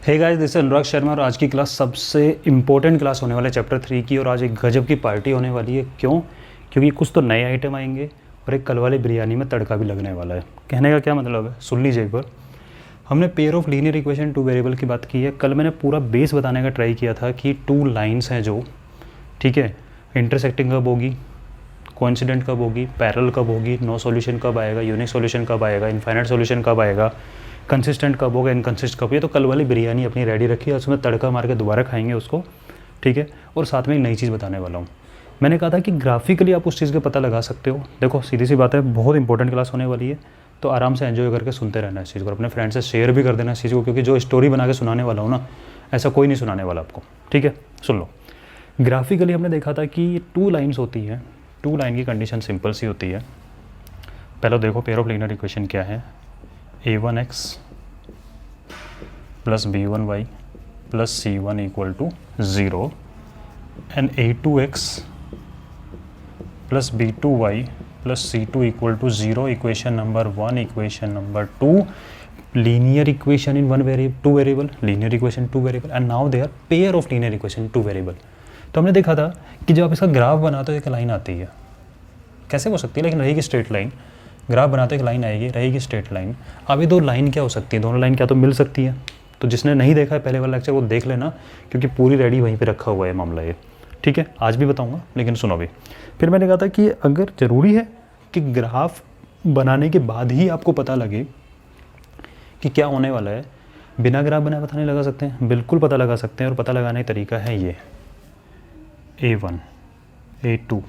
Hey guys, this is Anurag Sharma और आज की क्लास सबसे इंपॉर्टेंट क्लास होने वाला है चैप्टर 3 की। और आज एक गजब की पार्टी होने वाली है। क्यों? क्योंकि कुछ तो नए आइटम आएंगे और एक कल वाली बिरयानी में तड़का भी लगने वाला है। कहने का क्या मतलब है, सुन लीजिए एक बार। हमने pair of linear equation two variable की बात की है। कल मैंने पूरा बेस बताने का ट्राई किया था कि टू लाइन्स हैं जो, ठीक है, इंटरसेक्टिंग कब होगी, कोइंसिडेंट कब होगी, पैरेलल कब होगी, नो सॉल्यूशन कब आएगा, यूनिक सॉल्यूशन कब आएगा, इनफाइनाइट सॉल्यूशन कब आएगा, कंसिस्टेंट कब होगा, इनकंसिस्ट कब। ये तो कल वाली बिरयानी अपनी रेडी रखी है, उसमें तड़का मार के दोबारा खाएंगे उसको, ठीक है। और साथ में एक नई चीज़ बताने वाला हूँ। मैंने कहा था कि ग्राफिकली आप उस चीज़ का पता लगा सकते हो। देखो सीधी सी बात है, बहुत इंपॉर्टेंट क्लास होने वाली है, तो आराम से एंजॉय करके सुनते रहना इस चीज़ को। अपने फ्रेंड से शेयर भी कर देना इस चीज़ को, क्योंकि जो स्टोरी बना के सुनाने वाला हूँ ना, ऐसा कोई नहीं सुनाने वाला आपको, ठीक है। सुन लो, ग्राफिकली हमने देखा था कि टू लाइन्स होती हैं। टू लाइन की कंडीशन सिंपल सी होती है। पहले देखो पेयर ऑफ लीनियर इक्वेशन क्या है, a1x plus b1y plus c1 equal to 0 and a2x plus b2y plus c2 equal to 0। Equation number 1, equation number 2, linear equation in two variable, linear equation two variable, and now they are pair of linear equation two variable. तो हमने देखा था कि जब आप इसका graph बनाते हो एक लाइन आती है, कैसे हो सकती है, लेकिन रहेगी स्ट्रेट लाइन। ग्राफ बनाते एक लाइन आएगी, रहेगी स्ट्रेट लाइन। अब ये दो लाइन क्या हो सकती है, दोनों लाइन क्या तो मिल सकती है। तो जिसने नहीं देखा है पहले वाला लेक्चर वो देख लेना, क्योंकि पूरी रेडी वहीं पे रखा हुआ है मामला ये, ठीक है। आज भी बताऊंगा, लेकिन सुनो अभी। फिर मैंने कहा था कि अगर ज़रूरी है कि ग्राफ बनाने के बाद ही आपको पता लगे कि क्या होने वाला है, बिना ग्राफ बनाए पता नहीं लगा सकते हैं? बिल्कुल पता लगा सकते हैं। और पता लगाने का तरीका है ये, a1, a2,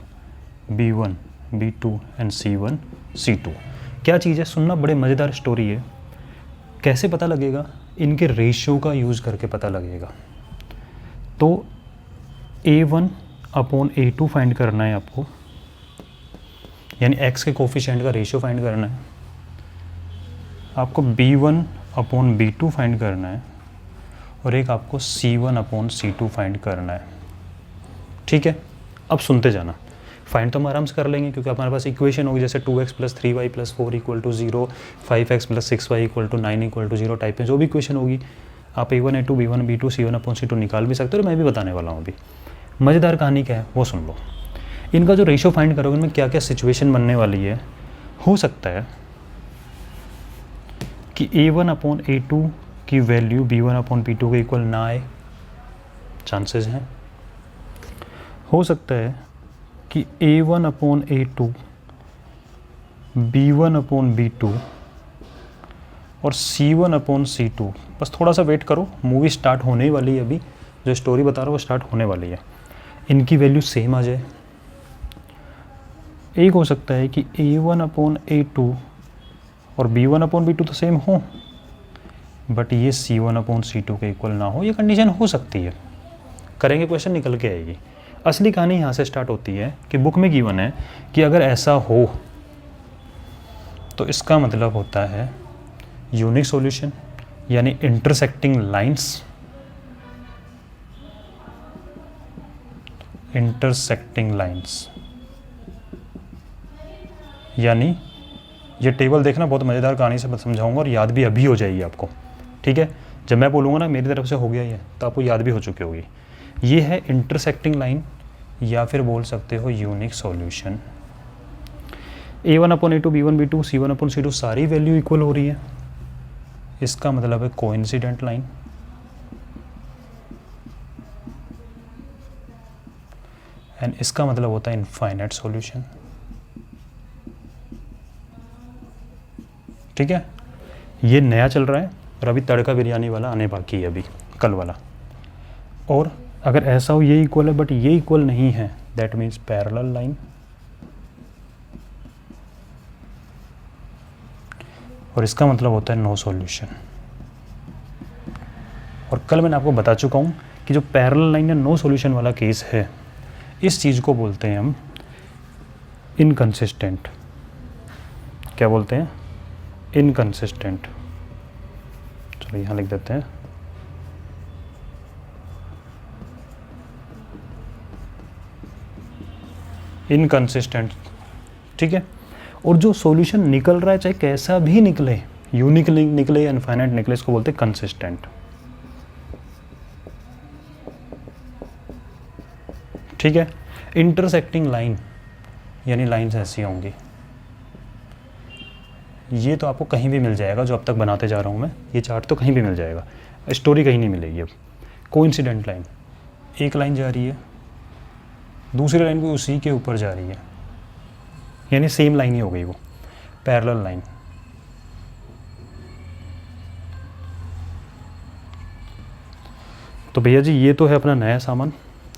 b1, b2 and c1, c2। क्या चीज़ है, सुनना, बड़े मज़ेदार स्टोरी है। कैसे पता लगेगा? इनके रेशियो का यूज़ करके पता लगेगा। तो a1 अपॉन a2 फाइंड करना है आपको, यानी x के कोफिशिएंट का रेशियो फाइंड करना है आपको। b1 अपॉन b2 फाइंड करना है, और एक आपको c1 अपॉन c2 फाइंड करना है, ठीक है। अब सुनते जाना। फाइंड तो हम आराम से कर लेंगे, क्योंकि हमारे पास इक्वेशन होगी जैसे 2x plus 3y plus 4 equal to 0, 5x plus 6y equal to 9 equal to 0 type में जो भी इक्वेशन होगी, आप a1 a2 b1 b2 c1 upon c2 निकाल भी सकते हो। और मैं भी बताने वाला हूँ अभी। मज़ेदार कहानी क्या है वो सुन लो। इनका जो रेशियो फाइंड करोगे, इनमें क्या क्या सिचुएशन बनने वाली है। हो सकता है कि a1 अपॉन a2 की वैल्यू b1 अपॉन b2 के इक्वल ना आए, चांसेस हैं। हो सकता है कि a1 upon a2 b1 upon b2 और c1 अपॉन c2, बस थोड़ा सा वेट करो, मूवी स्टार्ट होने ही वाली है। अभी जो स्टोरी बता रहा हूँ वो स्टार्ट होने वाली है। इनकी वैल्यू सेम आ जाए। एक हो सकता है कि a1 अपॉन a2 और b1 अपॉन b2 तो सेम हो, बट ये c1 अपॉन c2 के इक्वल ना हो। ये कंडीशन हो सकती है। करेंगे, क्वेश्चन निकल के आएगी। असली कहानी यहाँ से स्टार्ट होती है कि बुक में गिवन है कि अगर ऐसा हो तो इसका मतलब होता है यूनिक सॉल्यूशन, यानी इंटरसेक्टिंग लाइंस, इंटरसेक्टिंग लाइंस। यानी ये टेबल देखना, बहुत मज़ेदार कहानी से समझाऊंगा और याद भी अभी हो जाएगी आपको, ठीक है। जब मैं बोलूँगा ना मेरी तरफ से हो गया ये, तो आपको याद भी हो चुकी होगी। ये है इंटरसेक्टिंग लाइन, या फिर बोल सकते हो unique solution. a1 upon a2 b1 b2 c1 upon c2 सारी वैल्यू इक्वल हो रही है, इसका मतलब है कोइंसिडेंट लाइन। एंड इसका मतलब होता है इनफाइनाइट सॉल्यूशन, ठीक है। ये नया चल रहा है और अभी तड़का बिरयानी वाला आने बाकी है, अभी कल वाला। और अगर ऐसा हो ये इक्वल है बट ये इक्वल नहीं है, दैट मीन्स पैरेलल लाइन। और इसका मतलब होता है नो सॉल्यूशन। और कल मैंने आपको बता चुका हूँ कि जो पैरेलल लाइन या नो सॉल्यूशन वाला केस है, इस चीज़ को बोलते हैं हम इनकंसिस्टेंट। क्या बोलते हैं? इनकंसिस्टेंट। चलो यहाँ लिख देते हैं, इनकंसिस्टेंट, ठीक है। और जो सॉल्यूशन निकल रहा है, चाहे कैसा भी निकले, यूनिक निकले या इनफाइनाइट निकले, इसको बोलते हैं कंसिस्टेंट। ठीक है। इंटरसेक्टिंग लाइन यानी लाइन्स ऐसी होंगी, ये तो आपको कहीं भी मिल जाएगा, जो अब तक बनाते जा रहा हूँ मैं, ये चार्ट तो कहीं भी मिल जाएगा, स्टोरी कहीं नहीं मिलेगी। अब कोइंसिडेंट लाइन, एक लाइन जा रही है, दूसरी लाइन भी उसी के ऊपर जा रही है, यानी सेम लाइन ही हो गई वो। पैरेलल लाइन, तो भैया जी ये तो है अपना नया सामान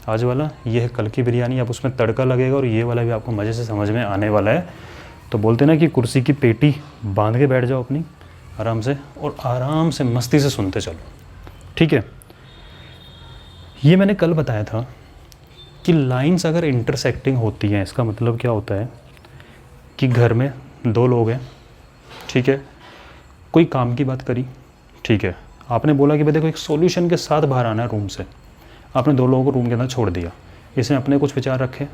आज वाला, ये है कल की बिरयानी। अब उसमें तड़का लगेगा और ये वाला भी आपको मज़े से समझ में आने वाला है। तो बोलते ना कि कुर्सी की पेटी बांध के बैठ जाओ अपनी आराम से, और आराम से मस्ती से सुनते चलो, ठीक है। ये मैंने कल बताया था कि लाइंस अगर इंटरसेक्टिंग होती हैं, इसका मतलब क्या होता है कि घर में दो लोग हैं, ठीक है, कोई काम की बात करी, ठीक है, आपने बोला कि भाई देखो एक सॉल्यूशन के साथ बाहर आना है रूम से, आपने दो लोगों को रूम के अंदर छोड़ दिया, इसने अपने कुछ विचार रखे,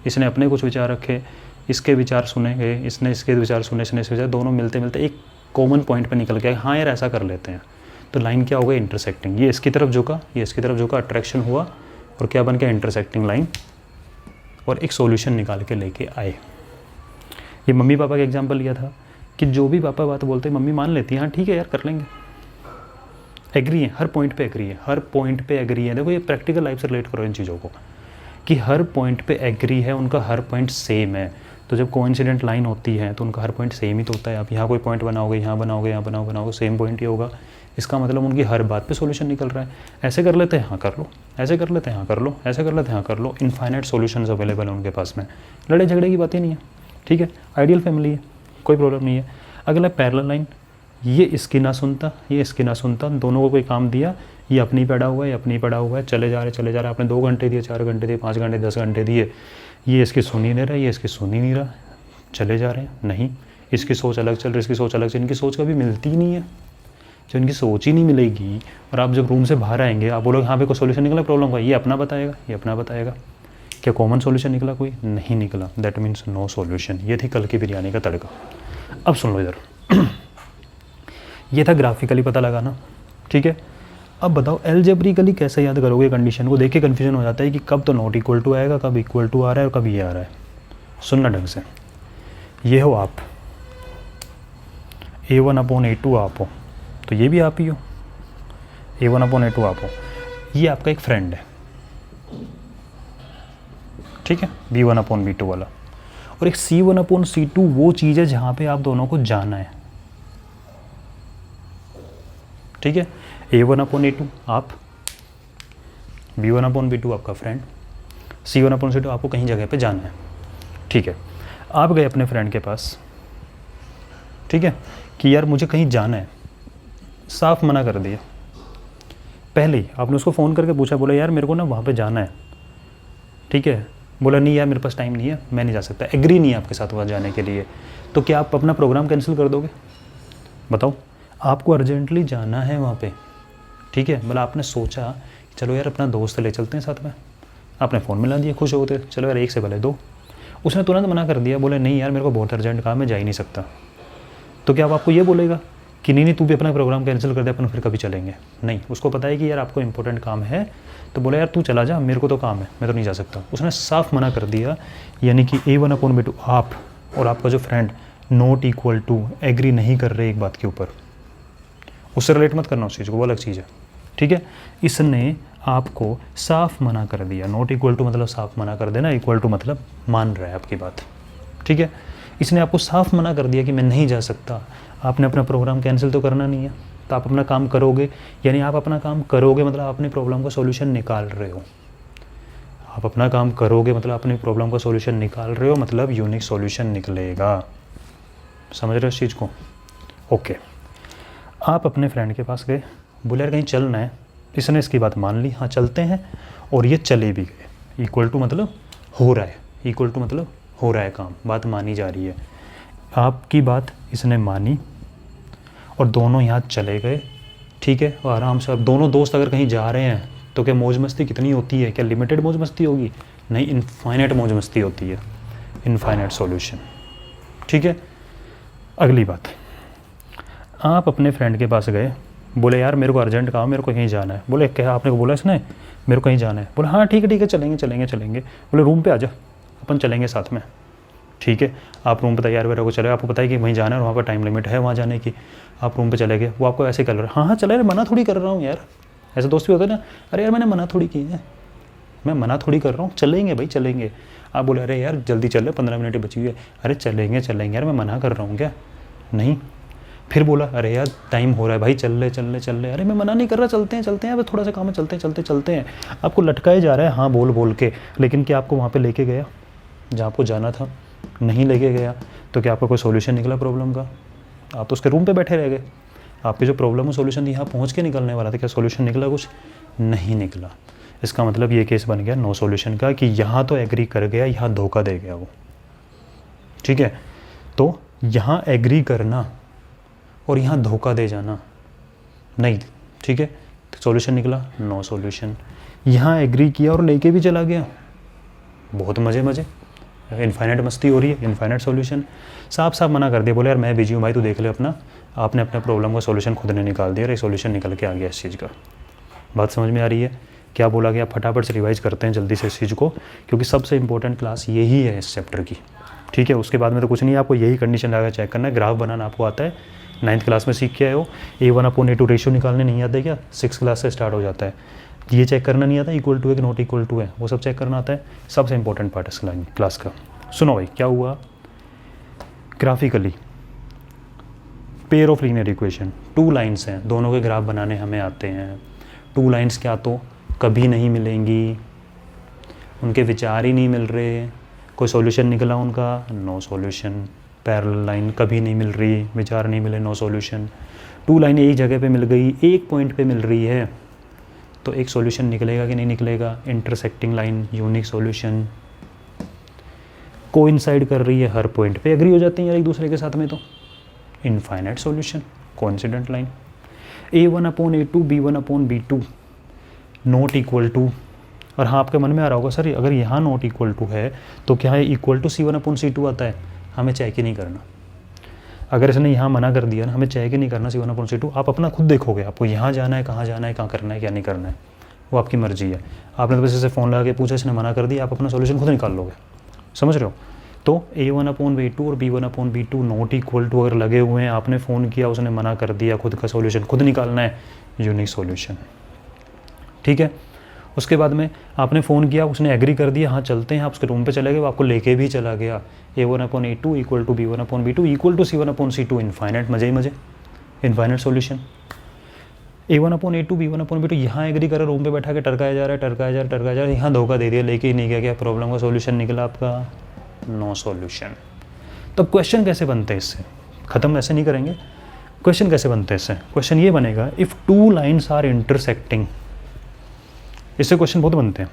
इसने अपने कुछ विचार रखे, इसके विचार सुने गए, इसने इसके विचार सुने, इसने इसके विचार, दोनों मिलते मिलते एक कॉमन पॉइंट पे निकल गया, हाँ यार ऐसा कर लेते हैं। तो लाइन क्या हो गई? इंटरसेक्टिंग। ये इसकी तरफ झुका, ये इसकी तरफ झुका, अट्रैक्शन हुआ और क्या बन गया? इंटरसेक्टिंग लाइन, और एक सॉल्यूशन निकाल के लेके आए। ये मम्मी पापा का एग्जांपल लिया था कि जो भी पापा बात बोलते हैं मम्मी मान लेती है, हाँ ठीक है यार कर लेंगे, एग्री है, हर पॉइंट पे एग्री है, हर पॉइंट पे एग्री है। देखो ये प्रैक्टिकल लाइफ से रिलेट करो इन चीज़ों को कि हर पॉइंट पे एग्री है, उनका हर पॉइंट सेम है। तो जब कोइंसिडेंट लाइन होती है तो उनका हर पॉइंट सेम ही तो होता है। आप यहाँ कोई पॉइंट बनाओगे, यहाँ बनाओगे, यहाँ बनाओगे, सेम पॉइंट ही होगा। इसका मतलब उनकी हर बात पे सॉल्यूशन निकल रहा है। ऐसे कर लेते हैं, हाँ कर लो, ऐसे कर लेते हैं, हाँ कर लो, ऐसे कर लेते हैं, हाँ कर लो। इनफाइनाइट सॉल्यूशंस अवेलेबल है उनके पास में, लड़े झगड़े की बात ही नहीं है, ठीक है। आइडियल फैमिली है, कोई प्रॉब्लम नहीं है। अगला पैरेलल लाइन, ये इसकी ना सुनता, ये इसकी ना सुनता, दोनों को कोई काम दिया, ये अपनी पड़ा हुआ है, ये अपनी पड़ा हुआ है, चले जा रहे, आपने 2 घंटे दिए, 4 घंटे दिए, 5 घंटे, 10 घंटे दिए, ये इसकी सुन ही नहीं रहा, ये इसकी सुन ही नहीं रहा, चले जा रहे हैं। नहीं, इसकी सोच अलग चल रही, इसकी सोच अलग चल, इनकी सोच कभी मिलती ही नहीं है। जो इनकी सोच ही नहीं मिलेगी और आप जब रूम से बाहर आएंगे, आप बोलोगे हाँ भाई कोई सोल्यूशन निकला प्रॉब्लम का, ये अपना बताएगा, ये अपना बताएगा। क्या कॉमन सोल्यूशन निकला? कोई नहीं निकला। That means no solution. ये थी कल की बिरयानी का तड़का। अब सुन लो इधर, ये था ग्राफिकली पता लगाना, ठीक है। अब बताओ एल्जेब्रिकली कैसे याद करोगे कंडीशन को? देख के कन्फ्यूजन हो जाता है कि कब तो नॉट इक्वल टू आएगा, कब इक्वल टू आ रहा है और कब ये आ रहा है। सुनना ढंग से, ये हो आप, A1/A2 आप हो, तो ये भी आप ही हो, A1/A2 आप हो। ये आपका एक फ्रेंड है, ठीक है, B1/B2 वाला। और एक C1/C2 वो चीज़ है जहाँ पे आप दोनों को जाना है, ठीक है। A1/A2 आप, B1/B2 आपका फ्रेंड, C1/C2 आपको कहीं जगह पे जाना है, ठीक है। आप गए अपने फ्रेंड के पास, ठीक है, कि यार मुझे कहीं जाना है, साफ मना कर दिया। पहले ही आपने उसको फ़ोन करके पूछा, बोला यार मेरे को ना वहाँ पे जाना है, ठीक है। बोला नहीं यार मेरे पास टाइम नहीं है, मैं नहीं जा सकता, एग्री नहीं है आपके साथ वहाँ जाने के लिए। तो क्या आप अपना प्रोग्राम कैंसिल कर दोगे? बताओ, आपको अर्जेंटली जाना है वहाँ पे, ठीक है। मतलब आपने सोचा चलो यार अपना दोस्त ले चलते हैं साथ में, आपने फ़ोन मिला दिया, खुश होते, चलो यार 1 से भले 2। उसने तुरंत मना कर दिया, बोले नहीं यार मेरे को बहुत अर्जेंट काम है, जा ही नहीं सकता। तो क्या अब आपको ये बोलेगा कि नहीं तू भी अपना प्रोग्राम कैंसिल कर दे, अपन फिर कभी चलेंगे? नहीं, उसको पता है कि यार आपको इंपॉर्टेंट काम है, तो बोला यार तू चला जा, मेरे को तो काम है, मैं तो नहीं जा सकता। उसने साफ मना कर दिया। यानी कि A1/B2 आप और आपका जो friend not equal to, agree नहीं कर रहे एक बात के ऊपर, उससे रिलेट मत करना उस चीज़ को, वो अलग चीज़ है, ठीक है। इसने आपको साफ मना कर दिया। नॉट इक्वल टू मतलब साफ मना कर देना, इक्वल टू मतलब मान रहा है आपकी बात, ठीक है। इसने आपको साफ मना कर दिया कि मैं नहीं जा सकता। आपने अपना प्रोग्राम कैंसिल तो करना नहीं है, तो आप अपना काम करोगे, यानी आप अपना काम करोगे मतलब आप अपनी प्रॉब्लम का सॉल्यूशन निकाल रहे हो। आप अपना काम करोगे मतलब अपनी प्रॉब्लम का सॉल्यूशन निकाल रहे हो, मतलब यूनिक सॉल्यूशन निकलेगा। समझ रहे हो इस चीज़ को? ओके। आप अपने फ्रेंड के पास गए, बोले यार कहीं चलना है, इसने इसकी बात मान ली, हाँ चलते हैं, और ये चले भी गए। इक्वल टू मतलब हो रहा है, इक्वल टू मतलब हो रहा है काम, बात मानी जा रही है। आपकी बात इसने मानी और दोनों यहाँ चले गए, ठीक है, और आराम से। अब दोनों दोस्त अगर कहीं जा रहे हैं तो क्या मौज मस्ती कितनी होती है? क्या लिमिटेड मौज मस्ती होगी? नहीं, इनफाइनाइट मौज मस्ती होती है, इनफाइनाइट सॉल्यूशन, ठीक है। अगली बात, आप अपने फ्रेंड के पास गए, बोले यार मेरे को अर्जेंट काम, मेरे को कहीं जाना है। बोले क्या आपने को बोला इसने, मेरे को कहीं जाना है। बोले हाँ ठीक है चलेंगे। बोले रूम पे आ जा, अपन चलेंगे साथ में। ठीक है, आप रूम पे तैयार वगैरह को चले, आपको पता है कि वहीं जाना है और वहाँ पर टाइम लिमिट है वहाँ जाने की। आप रूम पे चले गए, वो आपको ऐसे कर रहा है, हाँ चले, मना थोड़ी कर रहा हूँ यार। ऐसे दोस्त भी होते हैं ना, अरे यार मैंने मना थोड़ी की है, मैं मना थोड़ी कर रहा हूँ, चलेंगे भाई चलेंगे। आप बोले अरे यार जल्दी चले, 15 मिनट बची हुई है। अरे चलेंगे यार, मैं मना कर रहा हूँ क्या? नहीं। फिर बोला अरे यार टाइम हो रहा है भाई, चल ले। अरे मैं मना नहीं कर रहा, चलते हैं, अब थोड़ा सा काम है, चलते हैं। आपको लटकाए जा रहा है हाँ बोल के, लेकिन क्या आपको वहाँ पे लेके गया जहाँ आपको जाना था? नहीं लेके गया। तो क्या आपका कोई सोल्यूशन निकला प्रॉब्लम का? आप तो उसके रूम पे बैठे रह गए। आपकी जो प्रॉब्लम है सोल्यूशन यहाँ पहुँच के निकलने वाला था, क्या सोल्यूशन निकला? कुछ नहीं निकला। इसका मतलब ये केस बन गया नो सॉल्यूशन का, कि यहाँ तो एग्री कर गया, यहाँ धोखा दे गया वो। ठीक है, तो यहाँ एग्री करना और यहाँ धोखा दे जाना नहीं। ठीक है, तो सॉल्यूशन निकला नो सॉल्यूशन। यहाँ एग्री किया और लेके भी चला गया, बहुत मज़े इनफाइनाइट मस्ती हो रही है, इनफाइनाइट सॉल्यूशन। साफ मना कर दिया, बोले यार मैं बिजी हूँ भाई, तू देख ले अपना। आपने अपने प्रॉब्लम का सॉल्यूशन खुद ने निकाल दिया, सॉल्यूशन निकल के आ गया इस चीज़ का। बात समझ में आ रही है? क्या बोला गया? फटाफट से रिवाइज करते हैं जल्दी से इस चीज़ को, क्योंकि सबसे इंपॉर्टेंट क्लास यही है इस चैप्टर की। ठीक है, उसके बाद में तो कुछ नहीं, आपको यही कंडीशन लगा चेक करना है। ग्राफ बनाना आपको आता है, 9th क्लास में सीख के आए हो। A1/A2 रेशियो निकालने नहीं आता है क्या? 6th क्लास से स्टार्ट हो जाता है। ये चेक करना नहीं आता इक्वल टू है कि नॉट इक्वल टू है, वो सब चेक करना आता है। सबसे इंपॉर्टेंट पार्ट इस क्लास का। सुनो भाई क्या हुआ, graphically pair of linear equation, 2 lines हैं, दोनों के ग्राफ बनाने हमें आते हैं। 2 लाइन्स क्या तो कभी नहीं मिलेंगी, उनके विचार ही नहीं मिल रहे, कोई सॉल्यूशन निकला उनका? No solution. पैरेलल लाइन कभी नहीं मिल रही, विचार नहीं मिले, नो सॉल्यूशन। 2 लाइन एक जगह पे मिल गई, एक पॉइंट पे मिल रही है, तो एक सॉल्यूशन निकलेगा कि नहीं निकलेगा? Intersecting line, unique solution. Coincide कर रही है हर पॉइंट पे, एग्री हो जाते हैं यार एक दूसरे के साथ में, तो infinite solution, coincident line. A1/A2 B1/B2 not equal to, और हाँ आपके मन में आ रहा होगा सर अगर यहाँ नॉट इक्वल टू है तो क्या है इक्वल टू C1/C2 आता है? हमें चेक ही नहीं करना। अगर इसने यहाँ मना कर दिया ना, हमें चेक ही नहीं करना C1/C2। आप अपना खुद देखोगे, आपको यहाँ जाना है, कहाँ जाना है, कहाँ करना है, क्या नहीं करना है, वो आपकी मर्जी है। आपने तो बस इसे फ़ोन लगा के पूछा, इसने मना कर दिया, आप अपना सॉल्यूशन खुद निकाल लोगे। समझ रहे हो? तो A1/A2 और B1/B2 नॉट इक्वल टू अगर लगे हुए हैं, आपने फ़ोन किया, उसने मना कर दिया, खुद का सॉल्यूशन खुद निकालना है, यूनिक सॉल्यूशन। ठीक है, उसके बाद में आपने फ़ोन किया, उसने एग्री कर दिया, हाँ चलते हैं, आप उसके रूम पे चले गए, वो आपको लेके भी चला गया। A1/A2 equal to B1/B2 equal to C1/C2, infinite, मज़े ही मज़े, इनफाइनाइट सॉल्यूशन। A1/A2 B1/B2 यहाँ एग्री करा, रूम पे बैठा के टरकाया जा रहा है, यहाँ धोखा दे दिया, लेके ही नहीं गया, क्या प्रॉब्लम का सॉल्यूशन निकला आपका? No solution. तब क्वेश्चन कैसे बनते हैं इससे? ख़त्म ऐसे नहीं करेंगे, क्वेश्चन कैसे बनते हैं इससे? क्वेश्चन ये बनेगा, इफ़ 2 लाइन्स आर इंटरसेक्टिंग, इससे क्वेश्चन बहुत बनते हैं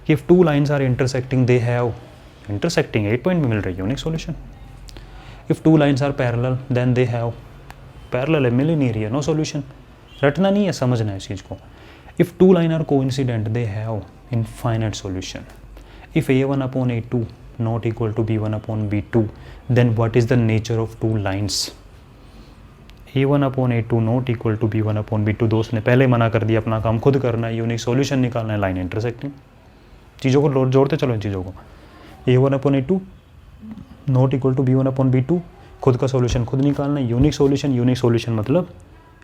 कि if 2 lines are intersecting, they have intersecting, 8 point में मिल रही है, unique solution. If 2 lines are parallel then they have, parallel है, मिल ही नहीं रही है, नो सॉल्यूशन। रटना नहीं है, समझना है इस चीज़ को। If 2 line are coincident they have infinite solution. If A1/A2 not equal to B1/B2 then what is the nature of 2 lines? A1/A2 not equal to B1/B2, दोस्त ने पहले मना कर दिया, अपना काम खुद करना है, यूनिक सॉल्यूशन निकालना है, लाइन इंटरसेक्टिंग। चीज़ों को जोड़ते चलो इन चीज़ों को। A1/A2 not equal to B1/B2, खुद का सॉल्यूशन खुद निकालना है, यूनिक सॉल्यूशन मतलब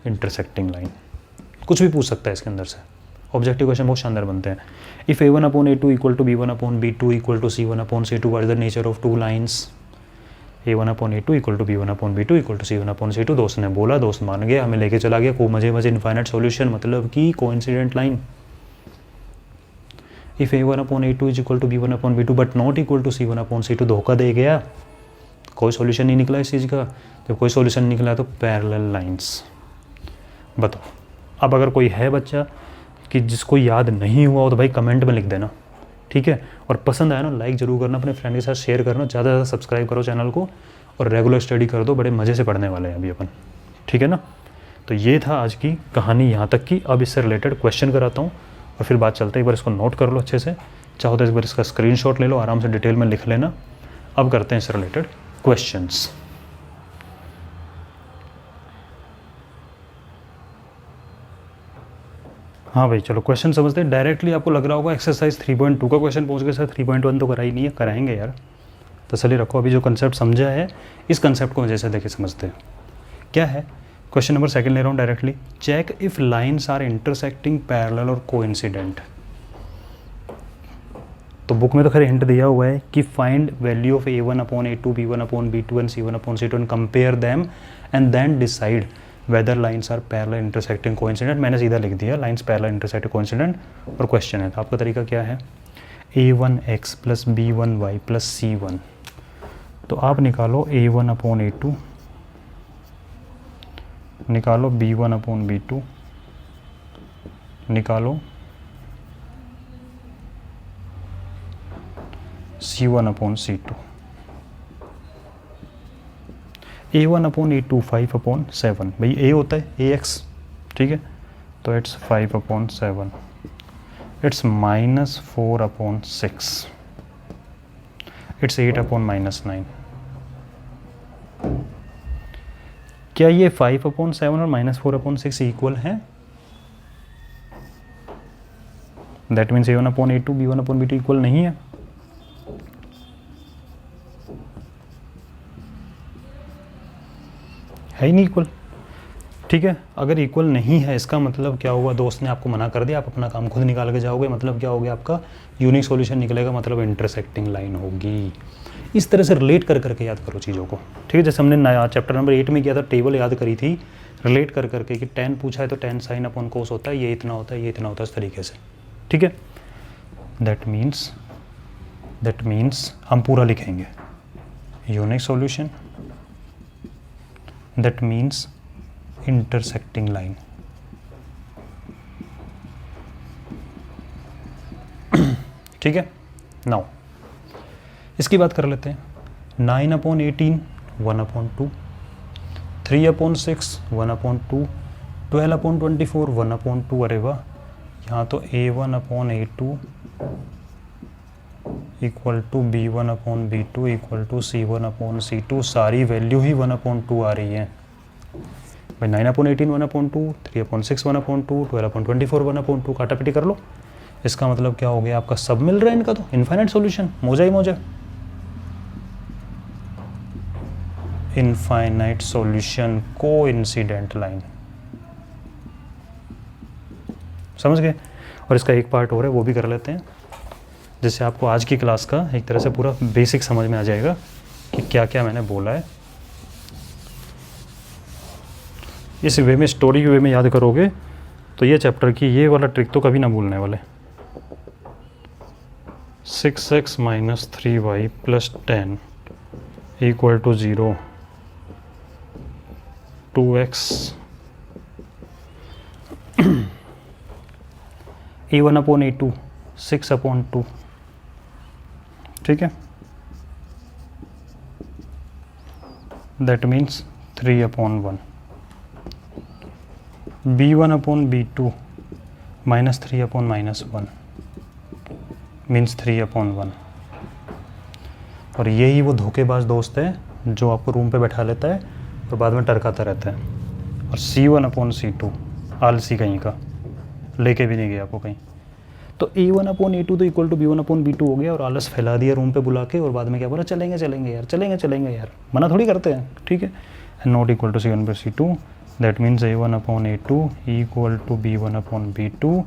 इंटरसेक्टिंग लाइन। कुछ भी पूछ सकता है इसके अंदर से, ऑब्जेक्टिव क्वेश्चन बहुत शानदार बनते हैं। If A1/A2 equal to B1/B2 equal to C1/C2, what is the nature of 2 lines? A1/A2 equal to B1/B2 equal to C1/C2, दोस्त ने बोला, दोस्त मान गया, हमें लेके चला गया, को मजे इनफाइनाइट सॉल्यूशन मतलब कि coincident line. If A1/A2 is equal to B1/B2 but not equal to C1/C2, धोखा दे गया, कोई सॉल्यूशन नहीं निकला इस चीज़ का। जब कोई सॉल्यूशन निकला तो पैरेलल लाइन्स। बताओ, अब अगर कोई है बच्चा कि जिसको याद नहीं हुआ हो तो भाई कमेंट में लिख देना, ठीक है? और पसंद आया ना लाइक ज़रूर करना, अपने फ्रेंड के साथ शेयर करना, ज़्यादा से ज़्यादा सब्सक्राइब करो चैनल को और रेगुलर स्टडी कर दो, बड़े मज़े से पढ़ने वाले हैं अभी अपन, ठीक है ना? तो ये था आज की कहानी यहाँ तक की। अब इससे रिलेटेड क्वेश्चन कराता हूँ और फिर बात चलते है। एक बार इसको नोट कर लो अच्छे से, चाहो तो एक बार इसका स्क्रीनशॉट ले लो, आराम से डिटेल में लिख लेना। अब करते हैं इससे रिलेटेड क्वेश्चंस। हाँ भाई चलो क्वेश्चन समझते हैं। डायरेक्टली आपको लग रहा होगा एक्सरसाइज 3.2 का क्वेश्चन पहुँच गया सर, 3.1 तो करा ही नहीं है, कराएंगे यार, तसल्ली रखो। अभी जो कंसेप्ट समझा है इस कंसेप्ट को जैसे देखे समझते हैं। क्या है क्वेश्चन नंबर सेकंड ले रहा हूँ directly. Check if lines are intersecting, parallel और कोइंसिडेंट। तो बुक में तो खैर हिंट दिया हुआ है कि find value of a1 upon a2 b1 upon b2 and c1 upon c2 and compare them and then decide whether lines are parallel intersecting coincident. मैंने सीधा लिख दिया लाइन्स पैरेलल इंटरसेक्टिंग कोइंसिडेंट और क्वेश्चन है। तो आपका तरीका क्या है, a1x plus b1y plus c1। तो आप निकालो a1 अपॉन a2, निकालो b1 अपॉन b2, निकालो c1 upon c2। a1 upon a2 5 upon 7, भाई a होता है ax, ठीक है, तो it's 5 upon 7, it's -4 upon 6, it's 8 upon -9। क्या ये 5 अपॉन 7 और -4 अपॉन 6 इक्वल हैं? That means a1 upon a2 b1 upon b2 equal नहीं है। है ही नहीं इक्वल, ठीक है। अगर इक्वल नहीं है इसका मतलब क्या हुआ, दोस्त ने आपको मना कर दिया, आप अपना काम खुद निकाल के जाओगे, मतलब क्या हो गया, आपका यूनिक सॉल्यूशन निकलेगा, मतलब इंटरसेक्टिंग लाइन होगी। इस तरह से रिलेट कर करके याद करो चीज़ों को, ठीक है। जैसे हमने नया चैप्टर नंबर 8 में किया था, टेबल याद करी थी रिलेट कर करके कि tan पूछा है तो tan साइन अपॉन कोस होता है, ये इतना होता है, ये इतना होता है, इस तरीके से, ठीक है। दैट मीन्स हम पूरा लिखेंगे unique solution, that means intersecting line. ठीक है। नाउ इसकी बात कर लेते हैं। 9 upon 18 1 upon 2, 3 upon 6 1 upon 2, 12 upon 24 1 upon 2। अरे वाह, यहाँ तो a1 upon a2 equal to b1 upon b2 equal to c1 upon c2, सारी वैल्यू ही 1 अपॉन 2 आ रही है भाई। 9 upon 18 1 upon 2, 3 upon 6 1 upon 2, 12 upon 24 1 upon 2, काटापिटी कर लो। इसका मतलब क्या हो गया, आपका सब मिल रहा है इनका, तो इनफाइनाइट सॉल्यूशन, मौजा ही मौजा, इनफाइनाइट सॉल्यूशन कोइंसिडेंट लाइन, समझ गए। और इसका एक पार्ट और है वो भी कर लेते हैं, जिससे आपको आज की क्लास का एक तरह से पूरा बेसिक समझ में आ जाएगा कि क्या क्या मैंने बोला है। इस वे में, स्टोरी के वे में याद करोगे तो ये चैप्टर की ये वाला ट्रिक तो कभी ना भूलने वाले। 6x - 3y + 10 = 0, 2x a1 upon a2 6 upon 2, ठीक है। That means 3 upon 1, b1 upon b2 -3 upon -1 means 3 upon 1। और यही वो धोखेबाज दोस्त है जो आपको रूम पे बैठा लेता है और बाद में टरकाता रहता है। और c1 अपॉन c2 आलसी कहीं का, लेके भी नहीं गया आपको कहीं। तो a1 अपॉन a2 तो equal to b1 upon b2 हो गया, और आलस फैला दिया रूम पे बुला के, और बाद में क्या बोला, चलेंगे यार, मना थोड़ी करते हैं, ठीक है। Not equal to c1 + c2, that means a1 upon a2 equal to b1 upon b2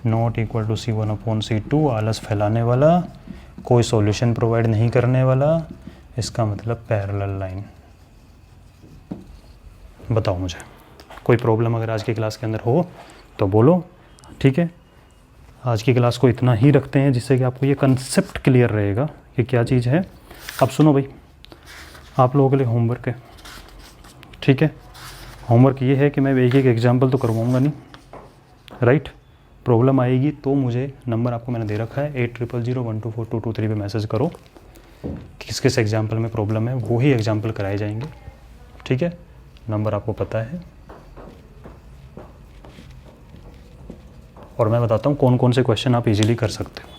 not equal to c1 upon c2। आलस फैलाने वाला, कोई सॉल्यूशन प्रोवाइड नहीं करने वाला, इसका मतलब पैरेलल लाइन। बताओ मुझे कोई प्रॉब्लम अगर आज की क्लास के अंदर हो तो बोलो, ठीक है। आज की क्लास को इतना ही रखते हैं जिससे कि आपको ये कंसेप्ट क्लियर रहेगा कि क्या चीज़ है। अब सुनो भाई, आप लोगों के लिए होमवर्क है, ठीक है। होमवर्क ये है कि मैं एक एग्जाम्पल तो करवाऊँगा नहीं, राइट। प्रॉब्लम आएगी तो मुझे नंबर आपको मैंने दे रखा है 8001242223 पे मैसेज करो, किस किस एग्जाम्पल में प्रॉब्लम है, वो ही एग्जाम्पल कराए जाएंगे, ठीक है। नंबर आपको पता है, और मैं बताता हूँ कौन कौन से क्वेश्चन आप इजीली कर सकते हो।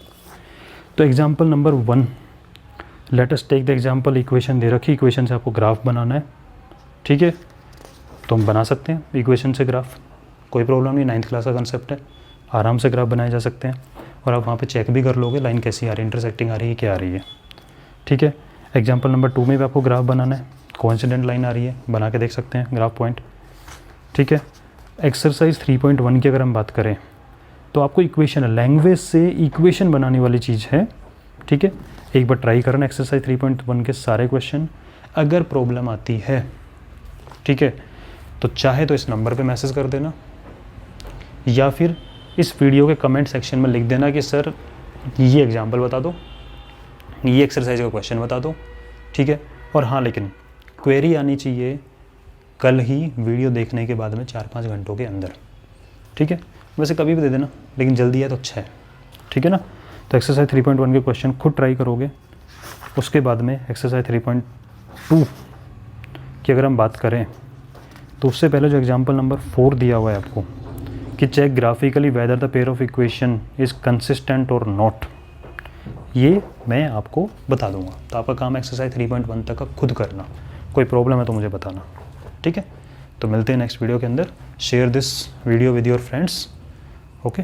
तो example number 1, let us take the example, equation दे रखी, इक्वेशन से आपको ग्राफ बनाना है, ठीक है। तो हम बना सकते हैं इक्वेशन से ग्राफ, कोई प्रॉब्लम नहीं, 9th क्लास का कंसेप्ट है। आराम से ग्राफ बनाए जा सकते हैं और आप वहाँ पे चेक भी कर लोगे लाइन कैसी आ रही है, इंटरसेक्टिंग आ रही है, क्या आ रही है। ठीक है, एग्जाम्पल नंबर 2 में भी आपको ग्राफ बनाना है, कोइंसिडेंट लाइन आ रही है, बना के देख सकते हैं ग्राफ पॉइंट। ठीक है, एक्सरसाइज 3.1 की अगर हम बात करें तो आपको इक्वेशन, लैंग्वेज से इक्वेशन बनाने वाली चीज़ है। ठीक है, एक बार ट्राई करना एक्सरसाइज 3.1 के सारे क्वेश्चन। अगर प्रॉब्लम आती है, ठीक है, तो चाहे तो इस नंबर पे मैसेज कर देना या फिर इस वीडियो के कमेंट सेक्शन में लिख देना कि सर ये एग्जाम्पल बता दो, ये एक्सरसाइज का क्वेश्चन बता दो। ठीक है, और हाँ लेकिन क्वेरी आनी चाहिए कल ही वीडियो देखने के बाद में 4-5 घंटों के अंदर। ठीक है, वैसे कभी भी दे देना लेकिन जल्दी है तो अच्छा है। ठीक है ना, तो एक्सरसाइज 3.1 के क्वेश्चन खुद ट्राई करोगे। उसके बाद में एक्सरसाइज 3.2 की अगर हम बात करें तो उससे पहले जो एग्जाम्पल नंबर 4 दिया हुआ है आपको कि check graphically whether the pair of equation is consistent और नॉट, ये मैं आपको बता दूंगा। तो आपका काम एक्सरसाइज 3.1 तक का खुद करना, कोई प्रॉब्लम है तो मुझे बताना। ठीक है, तो मिलते हैं नेक्स्ट वीडियो के अंदर। Share this video with your friends. Okay.